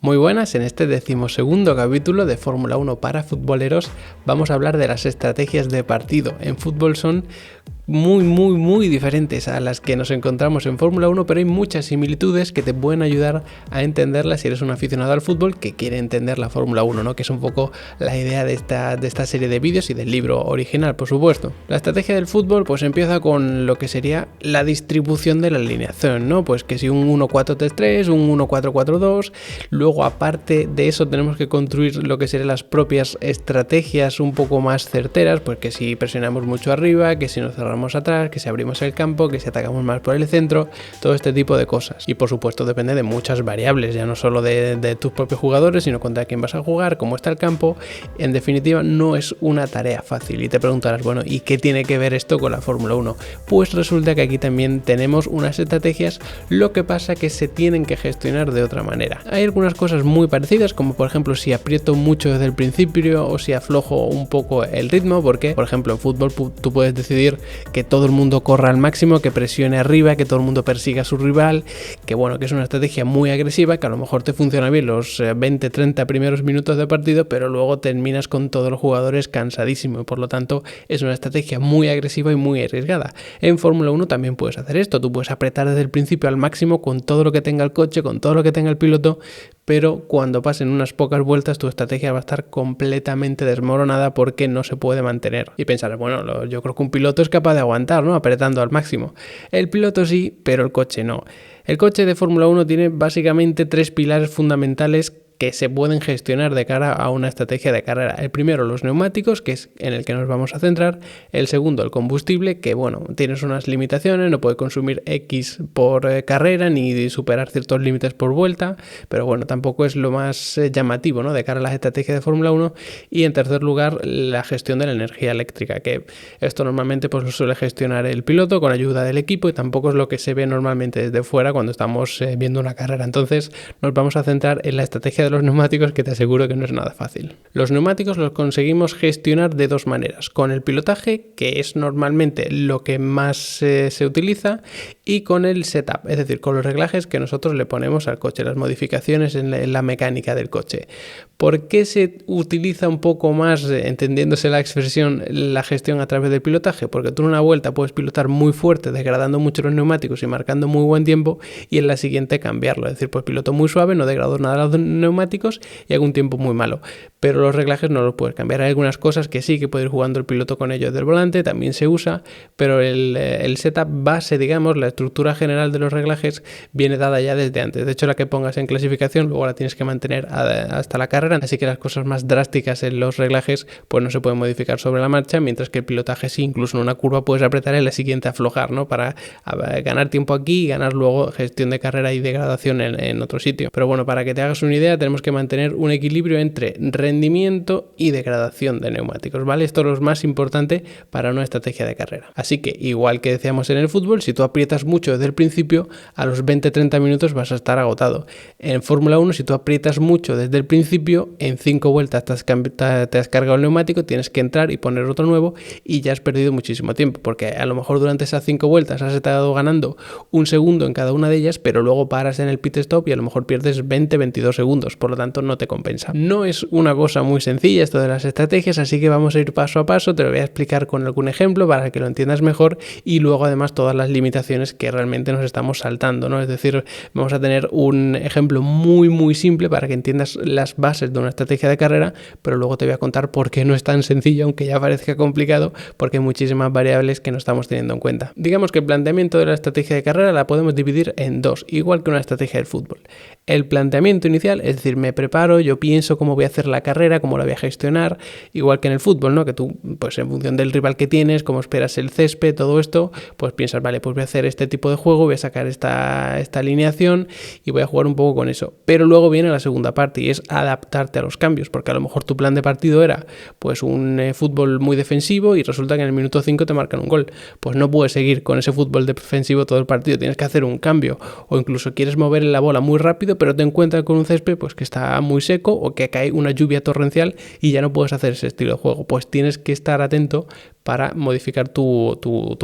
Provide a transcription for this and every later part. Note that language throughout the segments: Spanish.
Muy buenas, en este 12º capítulo de Fórmula 1 para futboleros vamos a hablar de las estrategias de partido. En fútbol son muy diferentes a las que nos encontramos en Fórmula 1, pero hay muchas similitudes que te pueden ayudar a entenderlas si eres un aficionado al fútbol que quiere entender la Fórmula 1, ¿no? Que es un poco la idea de esta serie de vídeos y del libro original, por supuesto. La estrategia del fútbol pues empieza con lo que sería la distribución de la alineación, ¿no? Pues que si un 1-4-3-3, un 1-4-4-2, luego aparte de eso tenemos que construir lo que serían las propias estrategias un poco más certeras, pues que si presionamos mucho arriba, que si nos cerramos atrás, que si abrimos el campo, que si atacamos más por el centro, todo este tipo de cosas. Y por supuesto depende de muchas variables, ya no solo de tus propios jugadores, sino contra quién vas a jugar, cómo está el campo. En definitiva, no es una tarea fácil. Y te preguntarás, bueno, ¿y qué tiene que ver esto con la Fórmula 1? Pues resulta que aquí también tenemos unas estrategias, lo que pasa que se tienen que gestionar de otra manera. Hay algunas cosas muy parecidas, como por ejemplo si aprieto mucho desde el principio o si aflojo un poco el ritmo, porque por ejemplo en fútbol tú puedes decidir que todo el mundo corra al máximo, que presione arriba, que todo el mundo persiga a su rival, que bueno, que es una estrategia muy agresiva, que a lo mejor te funciona bien los 20-30 primeros minutos de partido, pero luego terminas con todos los jugadores cansadísimos y por lo tanto es una estrategia muy agresiva y muy arriesgada. En Fórmula 1 también puedes hacer esto, tú puedes apretar desde el principio al máximo con todo lo que tenga el coche, con todo lo que tenga el piloto, pero cuando pasen unas pocas vueltas tu estrategia va a estar completamente desmoronada porque no se puede mantener. Y pensar, bueno, yo creo que un piloto es capaz de aguantar, ¿no? Apretando al máximo. El piloto sí, pero el coche no. El coche de Fórmula 1 tiene básicamente 3 pilares fundamentales que se pueden gestionar de cara a una estrategia de carrera. El primero, los neumáticos, que es en el que nos vamos a centrar. El segundo, el combustible, que bueno, tienes unas limitaciones, no puede consumir X por carrera ni superar ciertos límites por vuelta, pero bueno, tampoco es lo más llamativo, ¿no? De cara a las estrategias de Fórmula 1. Y en tercer lugar, la gestión de la energía eléctrica, que esto normalmente pues lo suele gestionar el piloto con ayuda del equipo y tampoco es lo que se ve normalmente desde fuera cuando estamos viendo una carrera. Entonces nos vamos a centrar en la estrategia de los neumáticos, que te aseguro que no es nada fácil. Los neumáticos los conseguimos gestionar de dos maneras: con el pilotaje, que es normalmente lo que más se utiliza, y con el setup, es decir, con los reglajes que nosotros le ponemos al coche, las modificaciones en la mecánica del coche. ¿Por qué se utiliza un poco más, entendiéndose la expresión, la gestión a través del pilotaje? Porque tú en una vuelta puedes pilotar muy fuerte, degradando mucho los neumáticos y marcando muy buen tiempo, y en la siguiente cambiarlo, es decir, pues piloto muy suave, no degrado nada los neumáticos y hago un tiempo muy malo, pero los reglajes no los puedes cambiar. Hay algunas cosas que sí, que puede ir jugando el piloto con ellos del volante, también se usa, pero el setup base, digamos, la estructura general de los reglajes viene dada ya desde antes. De hecho, la que pongas en clasificación luego la tienes que mantener hasta la carrera, así que las cosas más drásticas en los reglajes pues no se pueden modificar sobre la marcha, mientras que el pilotaje sí, incluso en una curva puedes apretar y en la siguiente aflojar, ¿no? Para ganar tiempo aquí y ganar luego gestión de carrera y degradación en otro sitio. Pero bueno, para que te hagas una idea, tenemos que mantener un equilibrio entre rendimiento y degradación de neumáticos, ¿vale? Esto es lo más importante para una estrategia de carrera. Así que, igual que decíamos en el fútbol, si tú aprietas mucho desde el principio, a los 20-30 minutos vas a estar agotado. En Fórmula 1, si tú aprietas mucho desde el principio, en 5 vueltas te has cargado el neumático, tienes que entrar y poner otro nuevo y ya has perdido muchísimo tiempo, porque a lo mejor durante esas 5 vueltas has estado ganando un segundo en cada una de ellas, pero luego paras en el pit stop y a lo mejor pierdes 20-22 segundos. Por lo tanto no te compensa. No es una cosa muy sencilla esto de las estrategias, así que vamos a ir paso a paso, te lo voy a explicar con algún ejemplo para que lo entiendas mejor y luego además todas las limitaciones que realmente nos estamos saltando, ¿no? Es decir, vamos a tener un ejemplo muy simple para que entiendas las bases de una estrategia de carrera, pero luego te voy a contar por qué no es tan sencillo, aunque ya parezca complicado, porque hay muchísimas variables que no estamos teniendo en cuenta. Digamos que el planteamiento de la estrategia de carrera la podemos dividir en dos, igual que una estrategia del fútbol. El planteamiento inicial, es decir, me preparo, yo pienso cómo voy a hacer la carrera, cómo la voy a gestionar, igual que en el fútbol, ¿no? Que tú, pues en función del rival que tienes, cómo esperas el césped, todo esto, pues piensas, vale, pues voy a hacer este tipo de juego, voy a sacar esta alineación y voy a jugar un poco con eso. Pero luego viene la segunda parte y es adaptarte a los cambios, porque a lo mejor tu plan de partido era pues un fútbol muy defensivo y resulta que en el minuto 5 te marcan un gol. Pues no puedes seguir con ese fútbol defensivo todo el partido, tienes que hacer un cambio, o incluso quieres mover la bola muy rápido, pero te encuentras con un césped pues que está muy seco o que cae una lluvia torrencial y ya no puedes hacer ese estilo de juego. Pues tienes que estar atento para modificar tu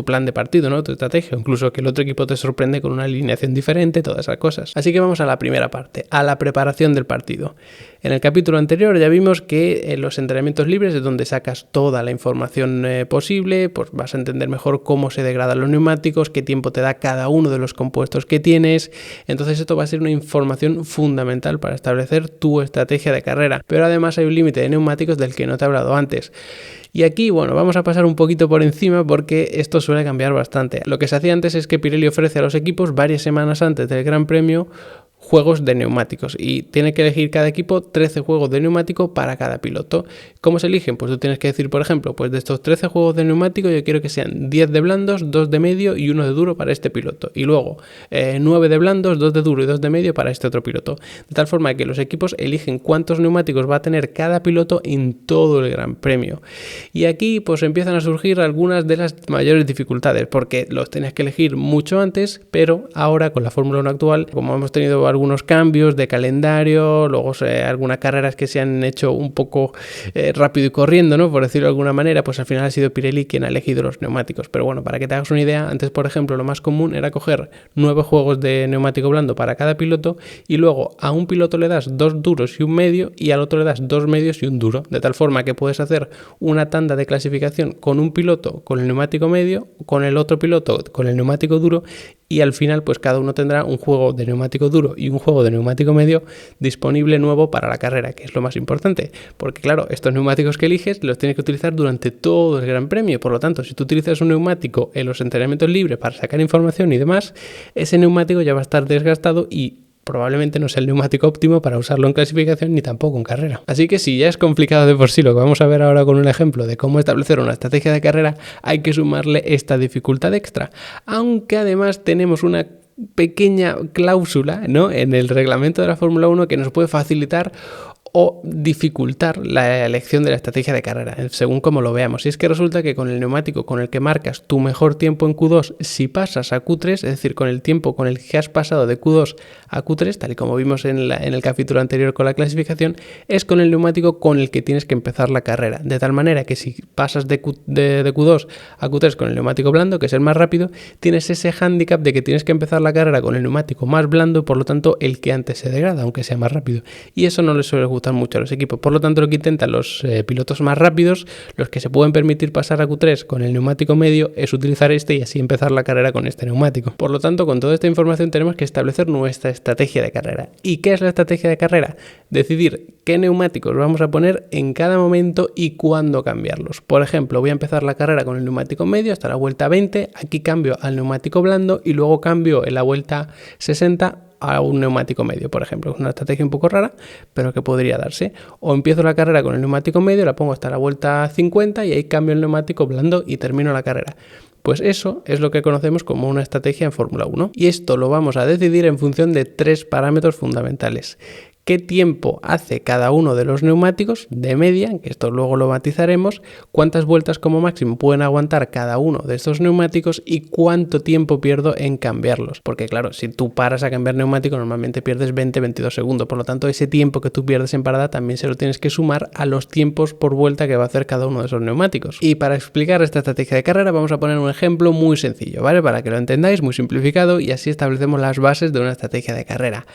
plan de partido, ¿no? Tu estrategia, incluso que el otro equipo te sorprende con una alineación diferente, todas esas cosas. Así que vamos a la primera parte, a la preparación del partido. En el capítulo anterior ya vimos que en los entrenamientos libres es donde sacas toda la información posible, pues vas a entender mejor cómo se degradan los neumáticos, qué tiempo te da cada uno de los compuestos que tienes. Entonces esto va a ser una información fundamental para establecer tu estrategia de carrera. Pero además hay un límite de neumáticos del que no te he hablado antes. Y aquí, bueno, vamos a pasar un poquito por encima porque esto suele cambiar bastante. Lo que se hacía antes es que Pirelli ofrece a los equipos varias semanas antes del Gran Premio juegos de neumáticos y tiene que elegir cada equipo 13 juegos de neumático para cada piloto. ¿Cómo se eligen? Pues tú tienes que decir, por ejemplo, pues de estos 13 juegos de neumático yo quiero que sean 10 de blandos, 2 de medio y 1 de duro para este piloto. Y luego 9 de blandos, 2 de duro y 2 de medio para este otro piloto. De tal forma que los equipos eligen cuántos neumáticos va a tener cada piloto en todo el Gran Premio. Y aquí pues empiezan a surgir algunas de las mayores dificultades porque los tenías que elegir mucho antes, pero ahora con la Fórmula 1 actual, como hemos tenido algunos cambios de calendario, luego algunas carreras que se han hecho un poco rápido y corriendo, ¿no? Por decirlo de alguna manera, pues al final ha sido Pirelli quien ha elegido los neumáticos. Pero bueno, para que te hagas una idea, antes, por ejemplo, lo más común era coger 9 juegos de neumático blando para cada piloto y luego a un piloto le das 2 duros y un medio y al otro le das 2 medios y un duro, de tal forma que puedes hacer una tanda de clasificación con un piloto con el neumático medio, con el otro piloto con el neumático duro y al final pues cada uno tendrá un juego de neumático duro y un juego de neumático medio disponible nuevo para la carrera, que es lo más importante, porque claro, estos neumáticos que eliges los tienes que utilizar durante todo el Gran Premio, por lo tanto, si tú utilizas un neumático en los entrenamientos libres para sacar información y demás, ese neumático ya va a estar desgastado y probablemente no sea el neumático óptimo para usarlo en clasificación ni tampoco en carrera. Así que si ya es complicado de por sí lo que vamos a ver ahora con un ejemplo de cómo establecer una estrategia de carrera, hay que sumarle esta dificultad extra. Aunque además tenemos una pequeña cláusula, ¿no?, en el reglamento de la Fórmula 1 que nos puede facilitar o dificultar la elección de la estrategia de carrera, según como lo veamos. Y es que resulta que con el neumático con el que marcas tu mejor tiempo en Q2, si pasas a Q3, es decir, con el tiempo con el que has pasado de Q2 a Q3, tal y como vimos en el capítulo anterior con la clasificación, es con el neumático con el que tienes que empezar la carrera. De tal manera que si pasas de Q2 a Q3 con el neumático blando, que es el más rápido, tienes ese hándicap de que tienes que empezar la carrera con el neumático más blando y por lo tanto el que antes se degrada, aunque sea más rápido. Y eso no les suele gustar mucho a los equipos. Por lo tanto, lo que intentan los pilotos más rápidos, los que se pueden permitir pasar a Q3 con el neumático medio, es utilizar este y así empezar la carrera con este neumático. Por lo tanto, con toda esta información tenemos que establecer nuestra estrategia de carrera. ¿Y qué es la estrategia de carrera? Decidir qué neumáticos vamos a poner en cada momento y cuándo cambiarlos. Por ejemplo, voy a empezar la carrera con el neumático medio hasta la vuelta 20, aquí cambio al neumático blando y luego cambio en la vuelta 60 a un neumático medio, por ejemplo. Es una estrategia un poco rara, pero que podría darse. O empiezo la carrera con el neumático medio, la pongo hasta la vuelta 50 y ahí cambio el neumático blando y termino la carrera. Pues eso es lo que conocemos como una estrategia en Fórmula 1. Y esto lo vamos a decidir en función de 3 parámetros fundamentales. ¿Qué tiempo hace cada uno de los neumáticos de media? Que esto luego lo matizaremos. ¿Cuántas vueltas como máximo pueden aguantar cada uno de estos neumáticos? ¿Y cuánto tiempo pierdo en cambiarlos? Porque claro, si tú paras a cambiar neumático, normalmente pierdes 20-22 segundos. Por lo tanto, ese tiempo que tú pierdes en parada también se lo tienes que sumar a los tiempos por vuelta que va a hacer cada uno de esos neumáticos. Y para explicar esta estrategia de carrera vamos a poner un ejemplo muy sencillo, ¿vale? Para que lo entendáis, muy simplificado, y así establecemos las bases de una estrategia de carrera.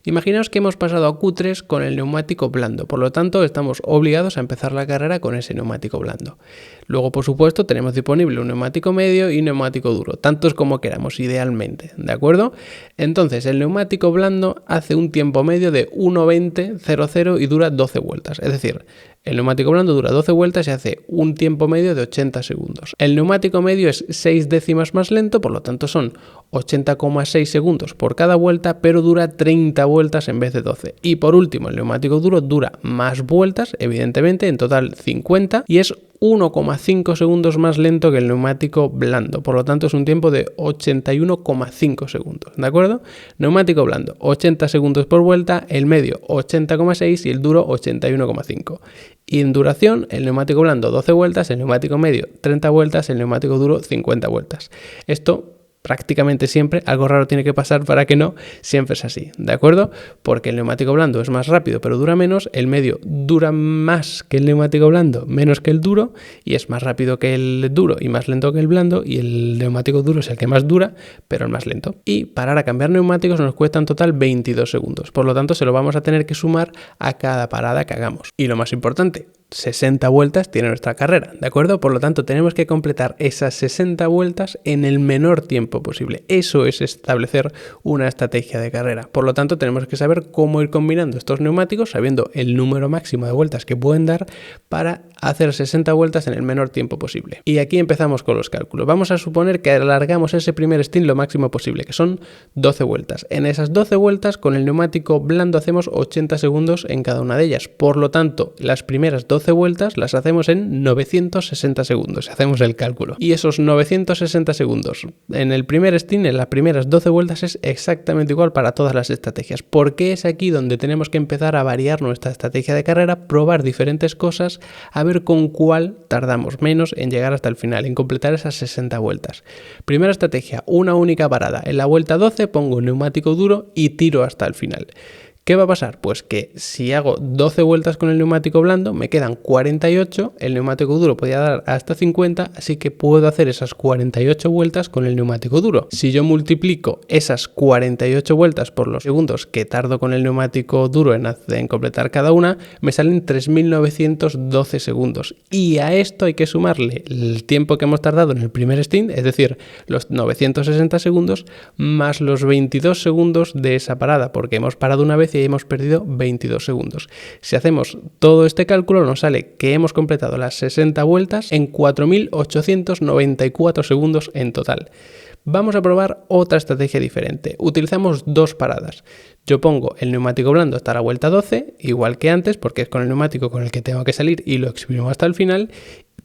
Imaginaos que hemos pasado a Q3 con el neumático blando, por lo tanto estamos obligados a empezar la carrera con ese neumático blando. Luego, por supuesto, tenemos disponible un neumático medio y un neumático duro, tantos como queramos, idealmente, ¿de acuerdo? Entonces, el neumático blando hace un tiempo medio de 1:20.00 y dura 12 vueltas, es decir, el neumático blando dura 12 vueltas y hace un tiempo medio de 80 segundos. El neumático medio es 6 décimas más lento, por lo tanto son 80,6 segundos por cada vuelta, pero dura 30 vueltas en vez de 12. Y por último, el neumático duro dura más vueltas, evidentemente, en total 50, y es 1,5 segundos más lento que el neumático blando, por lo tanto es un tiempo de 81,5 segundos, ¿de acuerdo? Neumático blando, 80 segundos por vuelta, el medio 80,6 y el duro 81,5. Y en duración, el neumático blando 12 vueltas, el neumático medio 30 vueltas, el neumático duro 50 vueltas. Esto prácticamente siempre, algo raro tiene que pasar para que no, siempre es así, ¿de acuerdo? Porque el neumático blando es más rápido pero dura menos, el medio dura más que el neumático blando, menos que el duro, y es más rápido que el duro y más lento que el blando, y el neumático duro es el que más dura pero el más lento. Y parar a cambiar neumáticos nos cuesta en total 22 segundos, por lo tanto se lo vamos a tener que sumar a cada parada que hagamos. Y lo más importante, 60 vueltas tiene nuestra carrera, ¿de acuerdo? Por lo tanto, tenemos que completar esas 60 vueltas en el menor tiempo posible. Eso es establecer una estrategia de carrera. Por lo tanto, tenemos que saber cómo ir combinando estos neumáticos, sabiendo el número máximo de vueltas que pueden dar para hacer 60 vueltas en el menor tiempo posible. Y aquí empezamos con los cálculos. Vamos a suponer que alargamos ese primer stint lo máximo posible, que son 12 vueltas. En esas 12 vueltas, con el neumático blando hacemos 80 segundos en cada una de ellas. Por lo tanto, las primeras 12 vueltas las hacemos en 960 segundos, hacemos el cálculo. Y esos 960 segundos en el primer stint, en las primeras 12 vueltas, es exactamente igual para todas las estrategias. Porque es aquí donde tenemos que empezar a variar nuestra estrategia de carrera, probar diferentes cosas, a ver con cuál tardamos menos en llegar hasta el final, en completar esas 60 vueltas. Primera estrategia, una única parada. En la vuelta 12 pongo un neumático duro y tiro hasta el final. ¿Qué va a pasar? Pues que si hago 12 vueltas con el neumático blando, me quedan 48, el neumático duro podría dar hasta 50, así que puedo hacer esas 48 vueltas con el neumático duro. Si yo multiplico esas 48 vueltas por los segundos que tardo con el neumático duro en completar cada una, me salen 3.912 segundos. Y a esto hay que sumarle el tiempo que hemos tardado en el primer stint, es decir, los 960 segundos, más los 22 segundos de esa parada, porque hemos parado una vez y hemos perdido 22 segundos. Si hacemos todo este cálculo, nos sale que hemos completado las 60 vueltas en 4.894 segundos en total. Vamos a probar otra estrategia diferente. Utilizamos dos paradas. Yo pongo el neumático blando hasta la vuelta 12, igual que antes, porque es con el neumático con el que tengo que salir y lo exprimo hasta el final,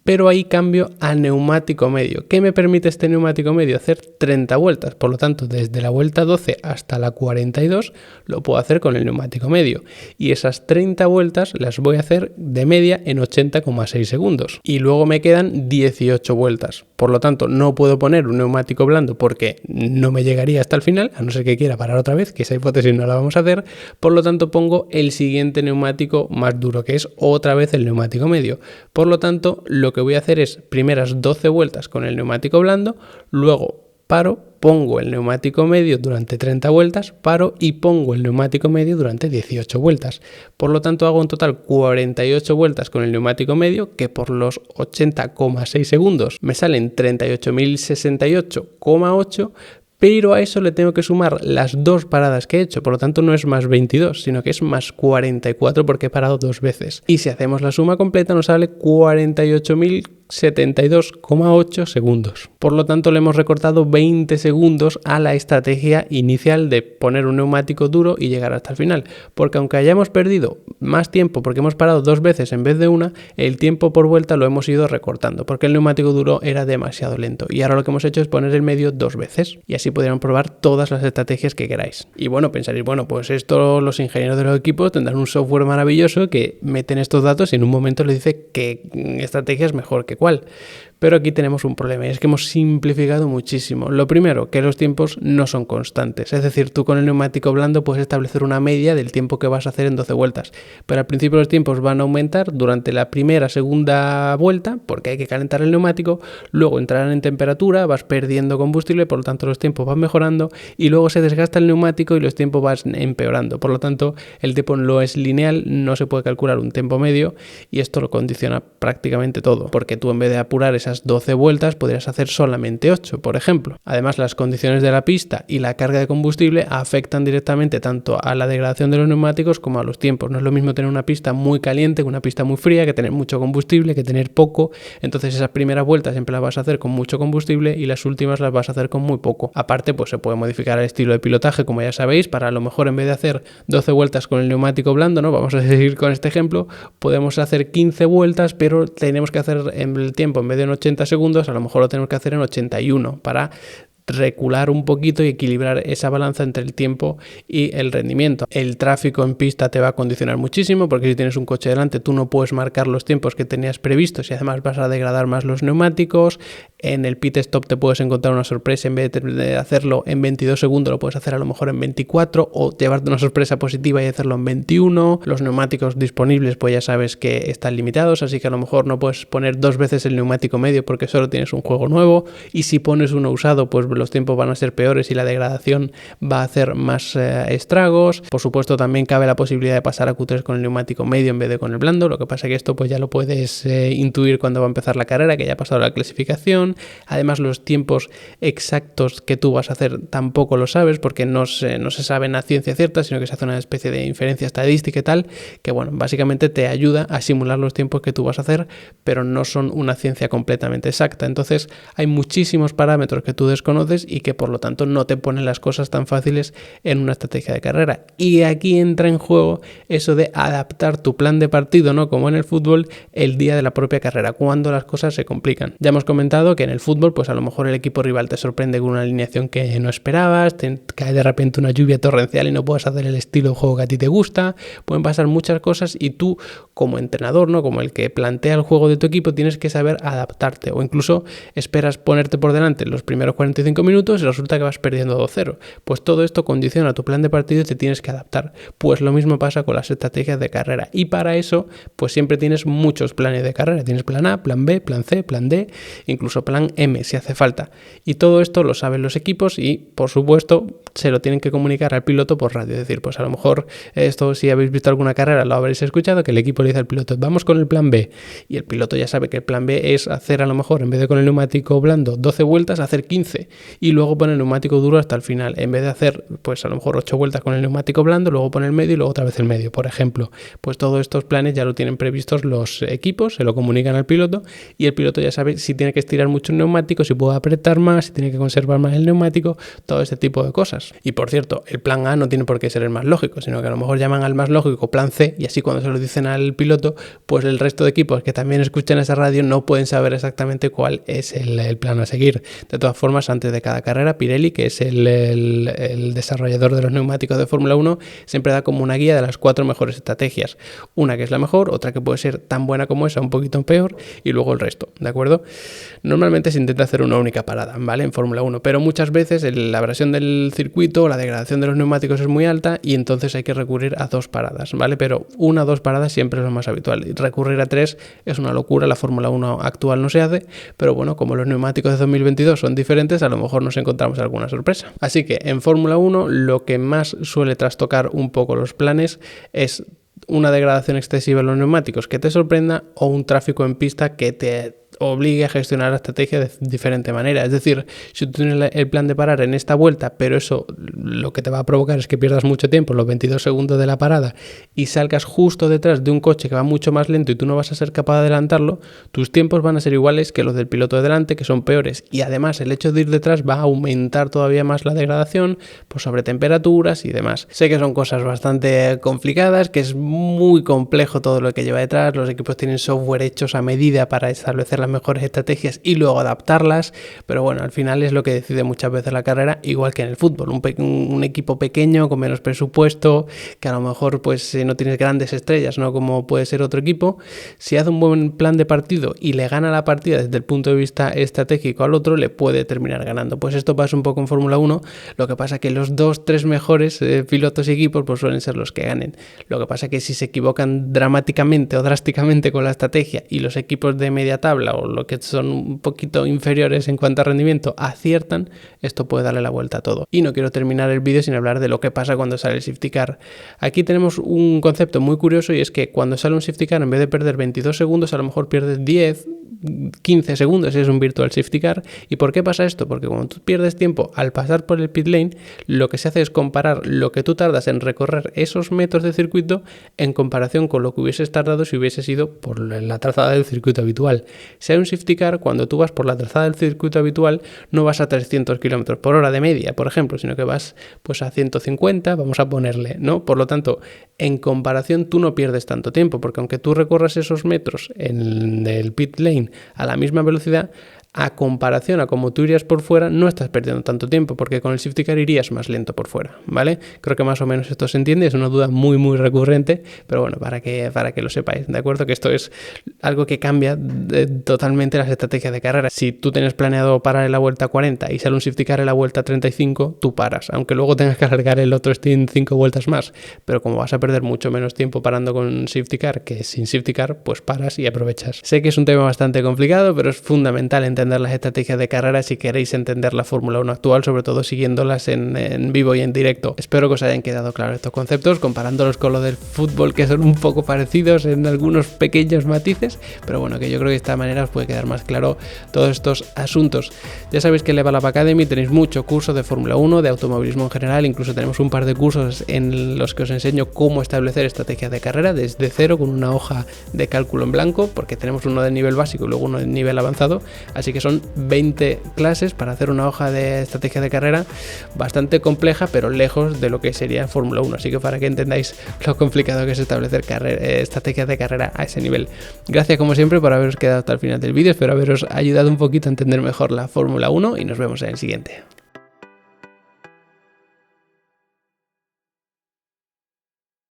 pero ahí cambio a neumático medio. ¿Qué me permite este neumático medio? Hacer 30 vueltas. Por lo tanto, desde la vuelta 12 hasta la 42 lo puedo hacer con el neumático medio. Y esas 30 vueltas las voy a hacer de media en 80,6 segundos. Y luego me quedan 18 vueltas. Por lo tanto, no puedo poner un neumático blando porque no me llegaría hasta el final, a no ser que quiera parar otra vez, que esa hipótesis no la vamos a hacer. Por lo tanto, pongo el siguiente neumático más duro, que es otra vez el neumático medio. Por lo tanto, lo que voy a hacer es primeras 12 vueltas con el neumático blando, luego paro, pongo el neumático medio durante 30 vueltas, paro y pongo el neumático medio durante 18 vueltas. Por lo tanto, hago en total 48 vueltas con el neumático medio, que por los 80,6 segundos me salen 38.068,8, pero a eso le tengo que sumar las dos paradas que he hecho, por lo tanto no es más 22, sino que es más 44 porque he parado dos veces. Y si hacemos la suma completa nos sale 48.072,8 segundos. Por lo tanto le hemos recortado 20 segundos a la estrategia inicial de poner un neumático duro y llegar hasta el final. Porque aunque hayamos perdido más tiempo porque hemos parado dos veces en vez de una, el tiempo por vuelta lo hemos ido recortando porque el neumático duro era demasiado lento. Y ahora lo que hemos hecho es poner el medio dos veces. Y así podrán probar todas las estrategias que queráis. Y bueno, pensaréis, bueno, pues esto los ingenieros de los equipos tendrán un software maravilloso que meten estos datos y en un momento les dice qué estrategia es mejor que cuál. Pero aquí tenemos un problema y es que hemos simplificado muchísimo. Lo primero, que los tiempos no son constantes. Es decir, tú con el neumático blando puedes establecer una media del tiempo que vas a hacer en 12 vueltas. Pero al principio los tiempos van a aumentar durante la primera, segunda vuelta, porque hay que calentar el neumático. Luego entrarán en temperatura, vas perdiendo combustible, por lo tanto los tiempos van mejorando. Y luego se desgasta el neumático y los tiempos van empeorando. Por lo tanto, el tiempo no es lineal, no se puede calcular un tiempo medio. Y esto lo condiciona prácticamente todo. Porque tú en vez de apurar esas 12 vueltas podrías hacer solamente 8, por ejemplo. Además, las condiciones de la pista y la carga de combustible afectan directamente tanto a la degradación de los neumáticos como a los tiempos. No es lo mismo tener una pista muy caliente que una pista muy fría, que tener mucho combustible, que tener poco. Entonces esas primeras vueltas siempre las vas a hacer con mucho combustible y las últimas las vas a hacer con muy poco. Aparte, pues se puede modificar el estilo de pilotaje, como ya sabéis, para a lo mejor en vez de hacer 12 vueltas con el neumático blando, ¿no? Vamos a seguir con este ejemplo, podemos hacer 15 vueltas, pero tenemos que hacer en el tiempo, en vez de en 80 segundos, a lo mejor lo tenemos que hacer en 81 para recular un poquito y equilibrar esa balanza entre el tiempo y el rendimiento. El tráfico en pista te va a condicionar muchísimo, porque si tienes un coche delante tú no puedes marcar los tiempos que tenías previstos y además vas a degradar más los neumáticos. En el pit stop te puedes encontrar una sorpresa, en vez de hacerlo en 22 segundos lo puedes hacer a lo mejor en 24 o llevarte una sorpresa positiva y hacerlo en 21. Los neumáticos disponibles pues ya sabes que están limitados, así que a lo mejor no puedes poner 2 veces el neumático medio porque solo tienes un juego nuevo, y si pones uno usado pues los tiempos van a ser peores y la degradación va a hacer más estragos. Por supuesto también cabe la posibilidad de pasar a Q3 con el neumático medio en vez de con el blando, lo que pasa que esto pues ya lo puedes intuir cuando va a empezar la carrera, que ya ha pasado la clasificación. Además los tiempos exactos que tú vas a hacer tampoco lo sabes, porque no se saben a ciencia cierta, sino que se hace una especie de inferencia estadística y tal, que bueno, básicamente te ayuda a simular los tiempos que tú vas a hacer, pero no son una ciencia completamente exacta. Entonces hay muchísimos parámetros que tú desconoces y que por lo tanto no te ponen las cosas tan fáciles en una estrategia de carrera. Y aquí entra en juego eso de adaptar tu plan de partido, ¿no? Como en el fútbol, el día de la propia carrera, cuando las cosas se complican. Ya hemos comentado que en el fútbol pues a lo mejor el equipo rival te sorprende con una alineación que no esperabas, te cae de repente una lluvia torrencial y no puedes hacer el estilo de juego que a ti te gusta. Pueden pasar muchas cosas y tú como entrenador, ¿no? Como el que plantea el juego de tu equipo, tienes que saber adaptarte, o incluso esperas ponerte por delante los primeros 45 minutos y resulta que vas perdiendo 2-0. Pues todo esto condiciona tu plan de partido y te tienes que adaptar. Pues lo mismo pasa con las estrategias de carrera, y para eso pues siempre tienes muchos planes de carrera. Tienes plan A, plan B, plan C, plan D, incluso plan M si hace falta, y todo esto lo saben los equipos y por supuesto se lo tienen que comunicar al piloto por radio. Es decir, pues a lo mejor esto, si habéis visto alguna carrera lo habréis escuchado, que el equipo le dice al piloto vamos con el plan B, y el piloto ya sabe que el plan B es hacer a lo mejor, en vez de con el neumático blando 12 vueltas, hacer 15 y luego poner el neumático duro hasta el final, en vez de hacer pues a lo mejor 8 vueltas con el neumático blando, luego poner el medio y luego otra vez el medio, por ejemplo. Pues todos estos planes ya lo tienen previstos los equipos, se lo comunican al piloto y el piloto ya sabe si tiene que estirar mucho el neumático, si puede apretar más, si tiene que conservar más el neumático, todo este tipo de cosas. Y por cierto, el plan A no tiene por qué ser el más lógico, sino que a lo mejor llaman al más lógico plan C, y así cuando se lo dicen al piloto, pues el resto de equipos que también escuchan esa radio no pueden saber exactamente cuál es el plan a seguir. De todas formas, antes de cada carrera, Pirelli, que es el desarrollador de los neumáticos de Fórmula 1, siempre da como una guía de las 4 mejores estrategias. Una que es la mejor, otra que puede ser tan buena como esa, un poquito peor, y luego el resto, ¿de acuerdo? Normalmente se intenta hacer una única parada, ¿vale? En Fórmula 1, pero muchas veces la abrasión del circuito, la degradación de los neumáticos es muy alta y entonces hay que recurrir a 2 paradas, ¿vale? Pero 1 o 2 paradas siempre es lo más habitual. Recurrir a 3 es una locura, la Fórmula 1 actual no se hace, pero bueno, como los neumáticos de 2022 son diferentes, a lo mejor nos encontramos alguna sorpresa. Así que en Fórmula 1 lo que más suele trastocar un poco los planes es una degradación excesiva en los neumáticos que te sorprenda, o un tráfico en pista que te obligue a gestionar la estrategia de diferente manera. Es decir, si tú tienes el plan de parar en esta vuelta, pero eso lo que te va a provocar es que pierdas mucho tiempo, los 22 segundos de la parada, y salgas justo detrás de un coche que va mucho más lento y tú no vas a ser capaz de adelantarlo, tus tiempos van a ser iguales que los del piloto de delante, que son peores, y además el hecho de ir detrás va a aumentar todavía más la degradación por sobre temperaturas y demás. Sé que son cosas bastante complicadas, que es muy complejo todo lo que lleva detrás, los equipos tienen software hechos a medida para establecer las mejores estrategias y luego adaptarlas, pero bueno, al final es lo que decide muchas veces la carrera, igual que en el fútbol. Un equipo pequeño con menos presupuesto, que a lo mejor pues no tienes grandes estrellas, ¿no? Como puede ser otro equipo, si hace un buen plan de partido y le gana la partida desde el punto de vista estratégico al otro, le puede terminar ganando. Pues esto pasa un poco en Fórmula 1, lo que pasa que los 2-3 mejores pilotos y equipos pues suelen ser los que ganen. Lo que pasa que si se equivocan dramáticamente o drásticamente con la estrategia y los equipos de media tabla o lo que son un poquito inferiores en cuanto a rendimiento aciertan, esto puede darle la vuelta a todo. Y no quiero terminar el vídeo sin hablar de lo que pasa cuando sale el safety car. Aquí tenemos un concepto muy curioso, y es que cuando sale un safety car, en vez de perder 22 segundos, a lo mejor pierdes 10, 15 segundos, es un virtual safety car. ¿Y por qué pasa esto? Porque cuando tú pierdes tiempo al pasar por el pit lane, lo que se hace es comparar lo que tú tardas en recorrer esos metros de circuito en comparación con lo que hubieses tardado si hubieses ido por la trazada del circuito habitual. Si hay un safety car, cuando tú vas por la trazada del circuito habitual, no vas a 300 km por hora de media, por ejemplo, sino que vas pues a 150, vamos a ponerle, ¿no? Por lo tanto, en comparación tú no pierdes tanto tiempo, porque aunque tú recorras esos metros en el pit lane a la misma velocidad, a comparación a como tú irías por fuera, no estás perdiendo tanto tiempo, porque con el safety car irías más lento por fuera, ¿vale? Creo que más o menos esto se entiende, es una duda muy, muy recurrente, pero bueno, para que lo sepáis, ¿de acuerdo? Que esto es algo que cambia totalmente las estrategias de carrera. Si tú tienes planeado parar en la vuelta 40 y sale un safety car en la vuelta 35, tú paras, aunque luego tengas que alargar el otro stint 5 vueltas más, pero como vas a perder mucho menos tiempo parando con safety car que sin safety car, pues paras y aprovechas. Sé que es un tema bastante complicado, pero es fundamental entender las estrategias de carrera si queréis entender la Fórmula 1 actual, sobre todo siguiéndolas en vivo y en directo. Espero que os hayan quedado claros estos conceptos, comparándolos con lo del fútbol, que son un poco parecidos en algunos pequeños matices, pero bueno, que yo creo que de esta manera os puede quedar más claro todos estos asuntos. Ya sabéis que en Level Up Academy tenéis mucho curso de Fórmula 1, de automovilismo en general, incluso tenemos un par de cursos en los que os enseño cómo establecer estrategias de carrera desde cero con una hoja de cálculo en blanco, porque tenemos uno de nivel básico y luego uno de nivel avanzado, así que son 20 clases para hacer una hoja de estrategia de carrera bastante compleja, pero lejos de lo que sería Fórmula 1, así que para que entendáis lo complicado que es establecer estrategias de carrera a ese nivel. Gracias como siempre por haberos quedado hasta el final del vídeo, espero haberos ayudado un poquito a entender mejor la Fórmula 1 y nos vemos en el siguiente.